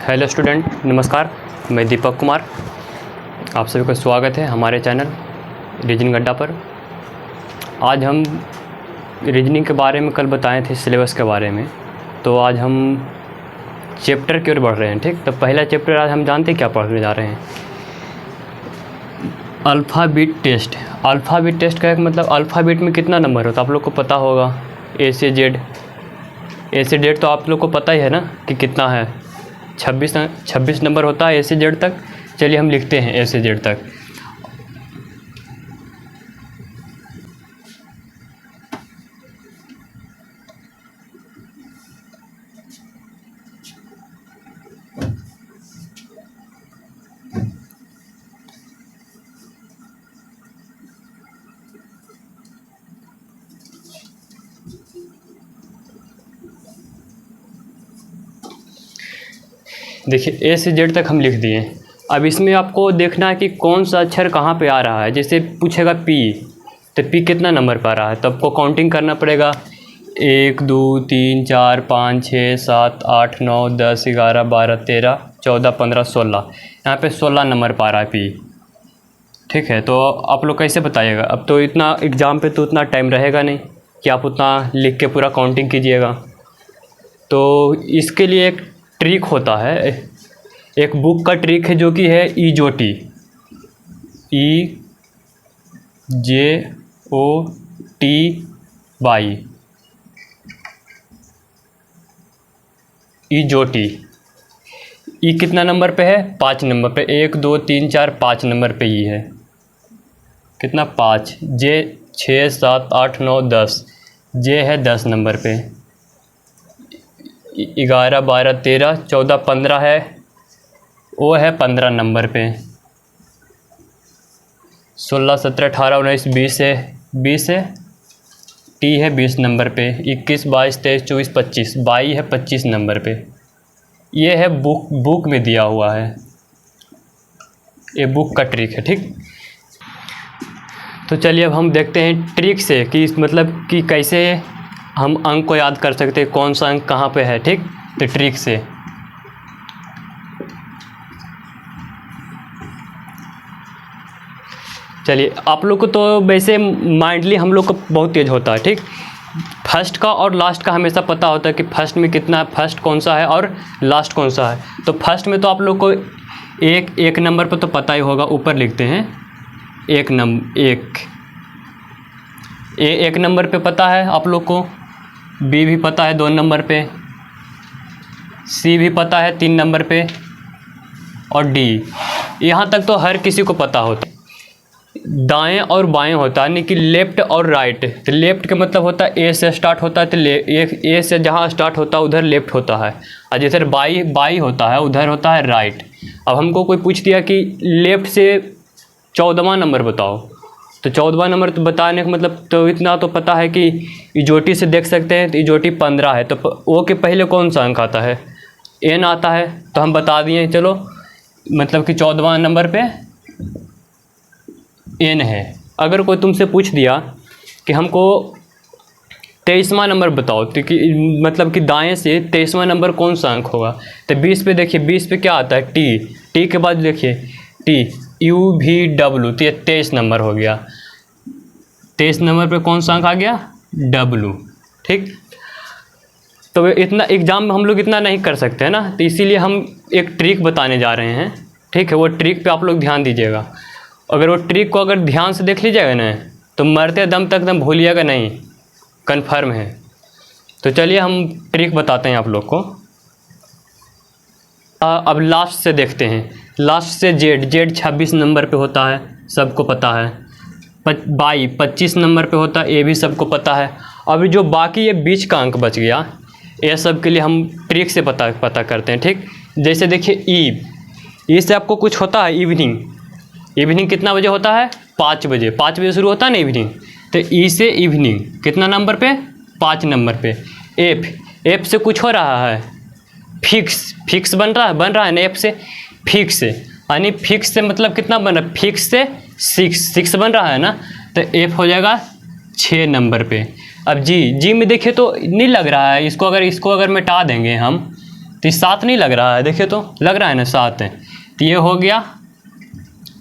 Hello student, नमस्कार। मैं दीपक कुमार, आप सभी का स्वागत है हमारे चैनल रीजनिंग अड्डा पर। आज हम रीजनिंग के बारे में कल बताए थे सिलेबस के बारे में, तो आज हम चैप्टर की ओर बढ़ रहे हैं। ठीक, तो पहला चैप्टर आज हम जानते हैं क्या पढ़ने जा रहे हैं। Alphabet test. अल्फ़ाबेट टेस्ट का एक मतलब अल्फ़ाबेट में कितना नंबर होता है आप लोग को पता होगा। ए से जेड तो आप लोग को पता ही है ना कि कितना है। 26 नंबर होता है ए से जेड तक। चलिए हम लिखते हैं ए से जेड तक। देखिए ए से जेड तक हम लिख दिए। अब इसमें आपको देखना है कि कौन सा अक्षर कहाँ पे आ रहा है। जैसे पूछेगा पी, तो पी कितना नंबर पर आ रहा है, तो आपको काउंटिंग करना पड़ेगा। 1 2 3 4 5 6 7 8 9 10 11 12 13 14 15 16। यहाँ पे 16 नंबर पर आ रहा है पी। ठीक है, तो आप लोग कैसे बताइएगा। अब तो इतना एग्ज़ाम पे तो उतना टाइम रहेगा नहीं कि आप उतना लिख के पूरा काउंटिंग कीजिएगा। तो इसके लिए एक ट्रिक होता है, एक बुक का ट्रिक है जो कि है ईजोटी, EJOTY। ईजोटी। ई कितना नंबर पे है, 5 नंबर पे। 1 2 3 4 5 नंबर पे ई है। कितना, 5। जे 6 7 8 9 10। जे है 10 नंबर पे। 11 12 13 14 15 है, वो है 15 नंबर पे। 16 17 18 19 20 है, 20 है। टी है 20 नंबर पे। 21 22 23 24 25। 22 है 25 नंबर पे। ये है बुक में दिया हुआ है, ये बुक का ट्रिक है। ठीक, तो चलिए अब हम देखते हैं ट्रिक से कि मतलब कि कैसे हम अंक को याद कर सकते हैं, कौन सा अंक कहाँ पे है। ठीक, तो ट्रिक से चलिए। आप लोग को तो वैसे माइंडली हम लोग को बहुत तेज होता है। ठीक, फर्स्ट का और लास्ट का हमेशा पता होता है कि फर्स्ट में कितना है, फर्स्ट कौन सा है और लास्ट कौन सा है। तो फर्स्ट में तो आप लोग को एक नंबर पर तो पता ही होगा, ऊपर लिखते हैं एक नंबर पे पता है आप लोग को। बी भी पता है 2 नंबर पे। सी भी पता है 3 नंबर पे। और डी, यहाँ तक तो हर किसी को पता होता है। दाएं और बाएं होता है, यानी कि लेफ्ट और राइट। तो लेफ्ट का मतलब होता है ए से स्टार्ट होता है, तो ए से जहाँ स्टार्ट होता है उधर लेफ्ट होता है, और जिधर बाई होता है उधर होता है राइट। अब हमको कोई पूछ दिया कि लेफ्ट से 14वां नंबर बताओ, तो 14वां नंबर तो बताने का मतलब तो इतना तो पता है कि इजोटी से देख सकते हैं। तो इजोटी 15 है, तो ओ के पहले कौन सा अंक आता है, एन आता है। तो हम बता दिए, चलो मतलब कि 14वां नंबर पे एन है। अगर कोई तुमसे पूछ दिया कि हमको 23वां नंबर बताओ, तो कि मतलब कि दाएं से 23वां नंबर कौन सा अंक होगा, तो 20 पे देखिए, 20 पे क्या आता है, टी के बाद देखिए TUVW, तो ये 23 नंबर हो गया। 23 नंबर पे कौन सा अंक आ गया, W। ठीक, तो इतना एग्जाम में हम लोग इतना नहीं कर सकते हैं ना, तो इसीलिए हम एक ट्रिक बताने जा रहे हैं। ठीक है, वो ट्रिक पे आप लोग ध्यान दीजिएगा। अगर वो ट्रिक को अगर ध्यान से देख लीजिएगा ना, तो मरते दम तक एकदम भूलिएगा नहीं, कन्फर्म है। तो चलिए हम ट्रिक बताते हैं आप लोग को। अब लास्ट से देखते हैं। लास्ट से जेड 26 नंबर पे होता है, सबको पता है। 25 नंबर पे होता है, ये भी सबको पता है। अभी जो बाकी ये बीच का अंक बच गया, ये सब के लिए हम ट्रिक से पता करते हैं। ठीक, जैसे देखिए ई से आपको कुछ होता है, इवनिंग कितना बजे होता है, 5 बजे। 5 बजे शुरू होता है ना इवनिंग, तो ई से इवनिंग कितना नंबर पे, 5 नंबर पे। एफ से कुछ हो रहा है, फिक्स बन रहा है ना, एफ से फिक्स, यानी फिक्स से मतलब कितना बन रहा है, फिक्स से 6 बन रहा है ना, तो एफ हो जाएगा 6 नंबर पे। अब जी में देखिए तो नहीं लग रहा है, इसको अगर मिटा देंगे हम, तो ये 7 नहीं लग रहा है, देखिए तो लग रहा है ना 7 है, तो ये हो गया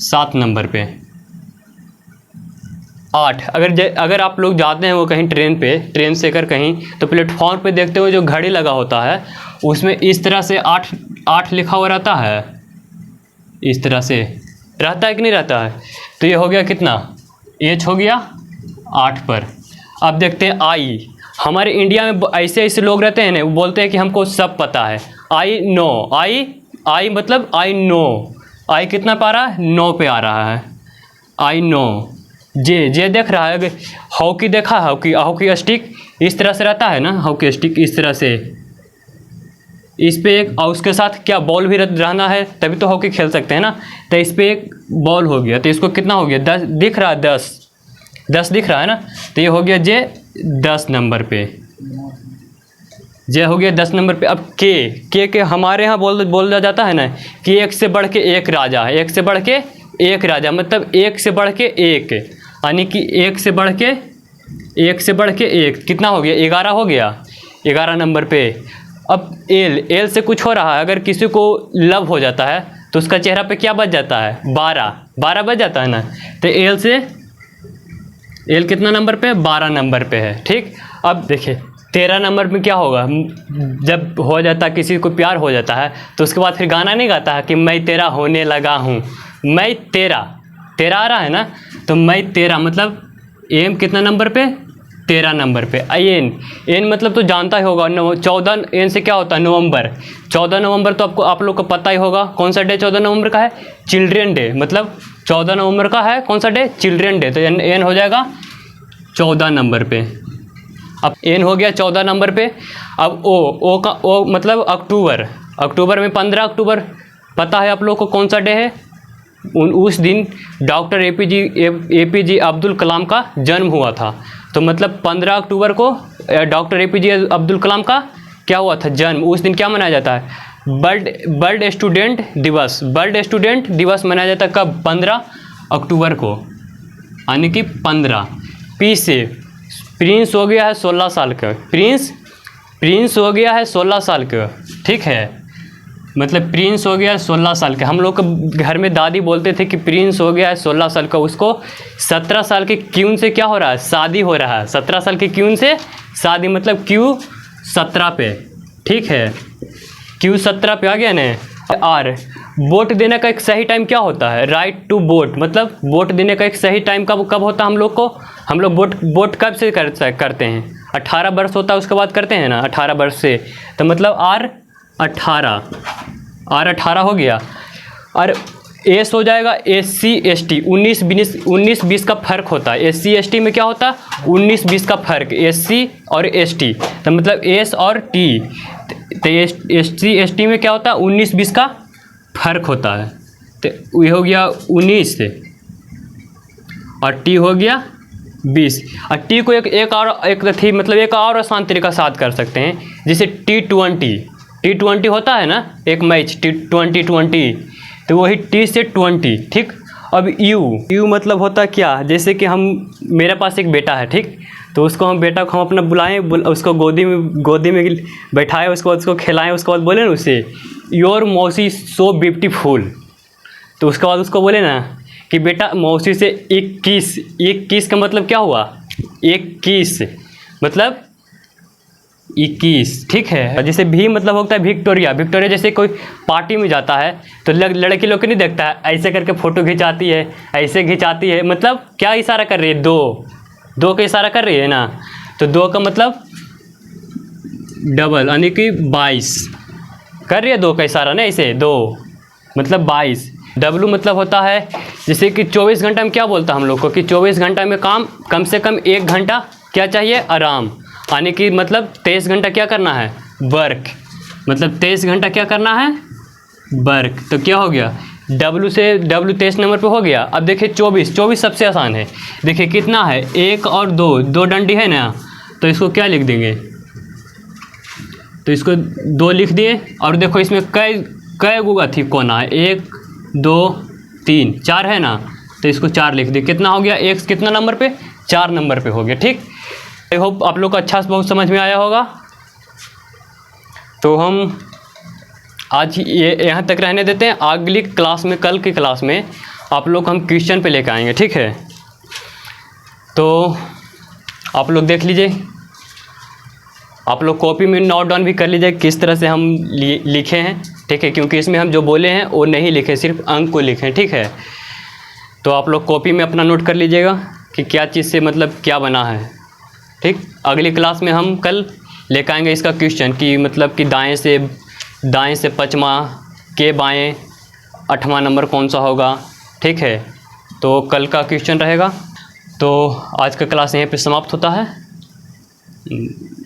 7 नंबर पे। 8, अगर आप लोग जाते हैं वो कहीं ट्रेन से अगर कहीं, तो प्लेटफॉर्म पे देखते हुए जो घड़ी लगा होता है उसमें इस तरह से 8 लिखा हुआ रहता है, इस तरह से रहता है कि नहीं रहता है। तो ये हो गया कितना, एच हो गया 8 पर। अब देखते हैं आई। हमारे इंडिया में ऐसे लोग रहते हैं ना, वो बोलते हैं कि हमको सब पता है। आई नो, आई मतलब आई नो, आई कितना पे आ रहा है, 9 पे आ रहा है, आई नो। जे देख रहा है, हॉकी देखा है, हॉकी स्टिक इस तरह से रहता है ना, हॉकी स्टिक इस तरह से, इस पे एक, और उसके साथ क्या बॉल भी रहना है, तभी तो हॉकी खेल सकते हैं ना। तो इस पे एक बॉल हो गया, तो इसको कितना हो गया, 10 दिख रहा है, 10 दिख रहा है ना। तो ये हो गया जे 10 नंबर पे, जे हो गया 10 नंबर पे। अब के हमारे यहाँ बोला जाता है ना कि एक से बढ़ के एक राजा है, एक से बढ़ के एक राजा, मतलब एक से बढ़ के एक, यानी कि एक से बढ़ के एक कितना हो गया, 11 हो गया, 11 नंबर पे। अब एल से कुछ हो रहा है, अगर किसी को लव हो जाता है तो उसका चेहरा पे क्या बच जाता है, 12 बच जाता है ना। तो एल कितना नंबर पे, 12 नंबर पे है, ठीक। अब देखिए 13 नंबर पे क्या होगा, जब हो जाता किसी को प्यार हो जाता है तो उसके बाद फिर गाना नहीं गाता है कि मैं तेरा होने लगा हूँ, मैं तेरा आ रहा है ना, तो मैं तेरा मतलब एम कितना नंबर पे, 13 नंबर पे। एन मतलब तो जानता ही होगा, 14 एन से क्या होता है, नवंबर। 14 नवंबर तो आप लोग को पता ही होगा, कौन सा डे 14 नवंबर का है, चिल्ड्रेन डे, मतलब 14 नवंबर का है कौन सा डे, चिल्ड्रेन डे। तो एन हो जाएगा 14 नंबर पे। अब एन हो गया 14 नंबर पे। अब ओ मतलब अक्टूबर में 15 अक्टूबर पता है आप लोग को कौन सा डे है, उस दिन डॉक्टर एपीजे अब्दुल कलाम का जन्म हुआ था। तो मतलब 15 अक्टूबर को डॉक्टर एपीजे अब्दुल कलाम का क्या हुआ था, जन्म। उस दिन क्या मनाया जाता है, वर्ल्ड स्टूडेंट दिवस मनाया जाता है। कब, 15 अक्टूबर को, यानी कि 15। पी से प्रिंस हो गया है 16 साल का, प्रिंस हो गया है 16 साल का, ठीक है, मतलब प्रिंस हो गया 16 साल का। हम लोग के घर में दादी बोलते थे कि प्रिंस हो गया है 16 साल का, उसको 17 साल के क्यून से क्या हो रहा है, शादी हो रहा है। 17 साल के क्यून से शादी, मतलब क्यू 17 पे, ठीक है, क्यू 17 पे आ गया ना। आर, वोट देने का एक सही टाइम क्या होता है, राइट टू वोट, मतलब वोट देने का एक सही टाइम कब होता है हम लोग को, हम लोग वोट कब से करते हैं, 18 वर्ष होता है उसके बाद करते हैं ना, 18 वर्ष से। तो मतलब आर 18 हो गया। और एस हो जाएगा SC ST, 19-20 का फ़र्क होता है। SC ST में क्या होता है, 19-20 का फ़र्क, SC और ST, तो मतलब S और T। तो SC ST में क्या होता है, 19-20 का फ़र्क होता है। तो ये हो गया 19 से, और T हो गया 20। और T को एक और आसान तरीका से याद कर सकते हैं, जैसे T20 होता है ना, एक मैच T20, तो वही T से 20, ठीक। अब U मतलब होता क्या, जैसे कि मेरे पास एक बेटा है, ठीक, तो बेटा को हम अपना बुलाएं, उसको गोदी में बैठाएं, उसको खिलाएं, उसके बाद बोले ना उसे, योर मौसी सो ब्यूटीफुल। तो उसके बाद उसको बोले ना कि बेटा मौसी से 21 का मतलब क्या हुआ, 21 मतलब 21, ठीक है। जैसे भी मतलब होता है विक्टोरिया, जैसे कोई पार्टी में जाता है तो लड़की लोग को नहीं देखता है, ऐसे करके फ़ोटो खिंचाती है, ऐसे खिंचाती है, मतलब क्या इशारा कर रही है, दो का इशारा कर रही है ना। तो 2 का मतलब डबल, यानी कि 22 कर रही है, 2 का इशारा ना, ऐसे 2 मतलब 22। W मतलब होता है जैसे कि 24 घंटा में क्या बोलता है हम लोग को, कि 24 घंटा में कम से कम 1 घंटा क्या चाहिए, आराम, यानी कि मतलब 23 घंटा क्या करना है, वर्क, मतलब 23 घंटा क्या करना है, वर्क। तो क्या हो गया, W 23 नंबर पे हो गया। अब देखिए 24 सबसे आसान है, देखिए कितना है, 1 और 2 डंडी है ना, तो इसको क्या लिख देंगे, तो इसको 2 लिख दिए। और देखो इसमें कई गो थी कोना है, 1 2 3 4 है ना, तो इसको 4 लिख दिए। कितना हो गया, x कितना नंबर पे, 4 नंबर पे हो गया, ठीक। आई होप आप लोग को अच्छा से बहुत समझ में आया होगा। तो हम आज ये यहाँ तक रहने देते हैं। अगली क्लास में, कल की क्लास में आप लोग हम क्वेश्चन पे लेकर आएंगे, ठीक है। तो आप लोग देख लीजिए, आप लोग कॉपी में नोट डाउन भी कर लीजिए किस तरह से हम लिखे हैं, ठीक है, क्योंकि इसमें हम जो बोले हैं वो नहीं लिखे, सिर्फ अंक को लिखे, ठीक है। तो आप लोग कॉपी में अपना नोट कर लीजिएगा कि क्या चीज़ से मतलब क्या बना है, ठीक। अगली क्लास में हम कल लेकर आएंगे इसका क्वेश्चन कि मतलब कि दाएं से 5वां के बाएं 8वां नंबर कौन सा होगा, ठीक है। तो कल का क्वेश्चन रहेगा। तो आज का क्लास यहीं पे समाप्त होता है।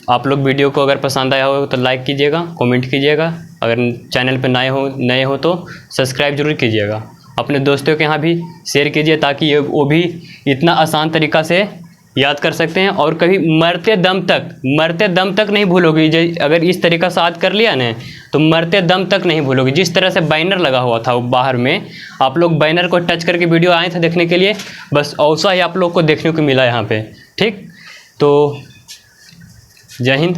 आप लोग वीडियो को अगर पसंद आया हो तो लाइक कीजिएगा, कमेंट कीजिएगा, अगर चैनल पर नए हो तो सब्सक्राइब जरूर कीजिएगा। अपने दोस्तों के यहाँ भी शेयर कीजिए ताकि वो भी इतना आसान तरीक़ा से याद कर सकते हैं और कभी मरते दम तक नहीं भूलोगे। अगर इस तरीक़ा से याद कर लिया ना तो मरते दम तक नहीं भूलोगे। जिस तरह से बैनर लगा हुआ था बाहर में, आप लोग बैनर को टच करके वीडियो आए थे देखने के लिए, बस ऐसा ही आप लोग को देखने को मिला यहाँ पे, ठीक। तो जय हिंद।